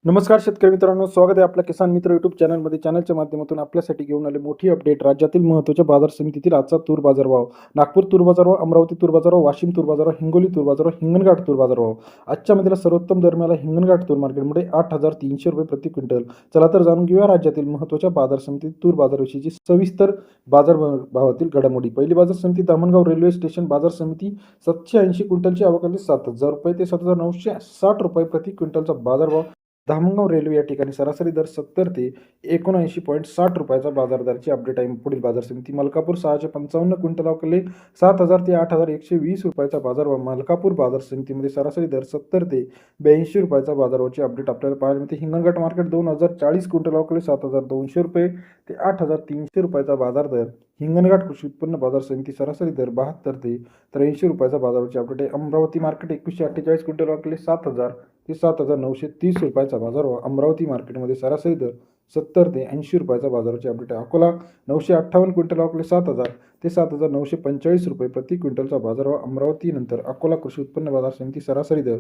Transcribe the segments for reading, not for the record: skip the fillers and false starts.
नमस्कार शेतकरी मित्रांनो, स्वागत आहे आपल्या किसान मित्र यूट्यूब चॅनलमध्ये. चॅनलच्या माध्यमातून आपल्यासाठी घेऊन आले मोठी अपडेट. राज्यातील महत्त्वाच्या बाजार समितीतील आजचा तूर बाजारभाव. नागपूर तूर बाजारभाव, अमरावती तूर बाजारभाव, वाशिम तूर बाजारभाव, हिंगोली तूर बाजारभाव, हिंगणघाट तूर बाजारभाव. आजच्या मध्ये सर्वोत्तम दर मिळाला हिंगणघाट तूर मार्केटमध्ये 8,300 रुपये प्रति क्विंटल. चला तर जाणून घेऊया राज्यातील महत्त्वाच्या बाजार समितीत तूर बाजारविषयीची सविस्तर बाजार भावातील घडामोडी. पहिली बाजार समिती धामणगाव रेल्वे स्टेशन बाजार समिती 780 क्विंटलची आवक आली 7,000 रुपये ते 7,960 रुपये प्रति क्विंटलचा बाजारभाव. धामणगाव रेल्वे या ठिकाणी सरासरी दर 70 ते 79.60 रुपयाचा बाजार दराची अपडेट आहे. पुढील बाजार समिती मलकापूर 655 क्विंटल अवकले 7,000 ते 8,120 रुपयाचा बाजारभाव. मलकापूर बाजार समितीमध्ये सरासरी दर 70 ते 82 रुपयाचा बाजारभावाची अपडेट आपल्याला पाहायला मिळते. हिंगणघाट मार्केट 2040 क्विंटल अवकले 7,200 रुपये ते 8,300 रुपयाचा बाजार दर. हिंगणघाट कृषी उत्पन्न बाजार समिती सरासरी दर 72 ते 83 रुपयाचा बाजाराची अपडेट आहे. अमरावती मार्केट 2148 क्विंटल अवकले 7,000 ते 7,930 रुपयाचा बाजारभाव. अमरावती मार्केटमध्ये सरासरी दर 70 ते 80 रुपयाचा बाजाराची अपडेट आहे. अकोला 958 क्विंटल अवकले 7,000 ते 7,945 रुपये प्रति क्विंटलचा बाजारभाव. अमरावती नंतर अकोला कृषी उत्पन्न बाजार समिती सरासरी दर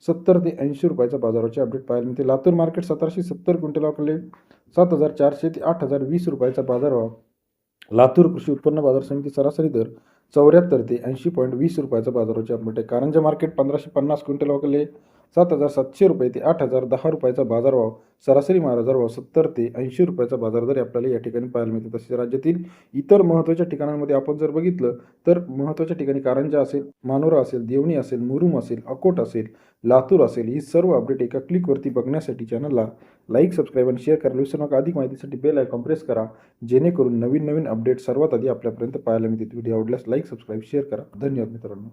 70 ते 80 रुपयाचा बाजाराची अपडेट पाहायला मिळते. लातूर मार्केट 1770 क्विंटल अवकले 7,400 ते 8,020 रुपयाचा बाजारभाव. लातूर कृषी उत्पन्न बाजार समिती सरासरी दर 74 ते 80.20 रुपयाचा बाजाराची अपडेट आहे. कारंजा मार्केट 1550 क्विंटल अवकले 7,700 रुपये ते 8,010 रुपयाचा बाजारभाव. सरासरी बाजारभाव 70 ते 80 रुपयाचा बाजारदर आपल्याला या ठिकाणी पाहायला मिळते. तसेच राज्यातील इतर महत्त्वाच्या ठिकाणांमध्ये आपण जर बघितलं तर महत्त्वाच्या ठिकाणी कारंजा असेल, मानोरा असेल, देवणी असेल, मुरुम असेल, अकोट असेल, लातूर असेल, ही सर्व अपडेट एका क्लिकवरती बघण्यासाठी चॅनलला लाईक, सबस्क्राईब आणि शेअर करायला विसरू नका. अधिक माहितीसाठी बेल आयकॉन प्रेस करा, जेणेकरून नवीन अपडेट सर्वात आधी आपल्यापर्यंत पाहायला मिळतील. व्हिडिओ आवडल्यास लाईक, सबस्क्राईब, शेअर करा. धन्यवाद मित्रांनो.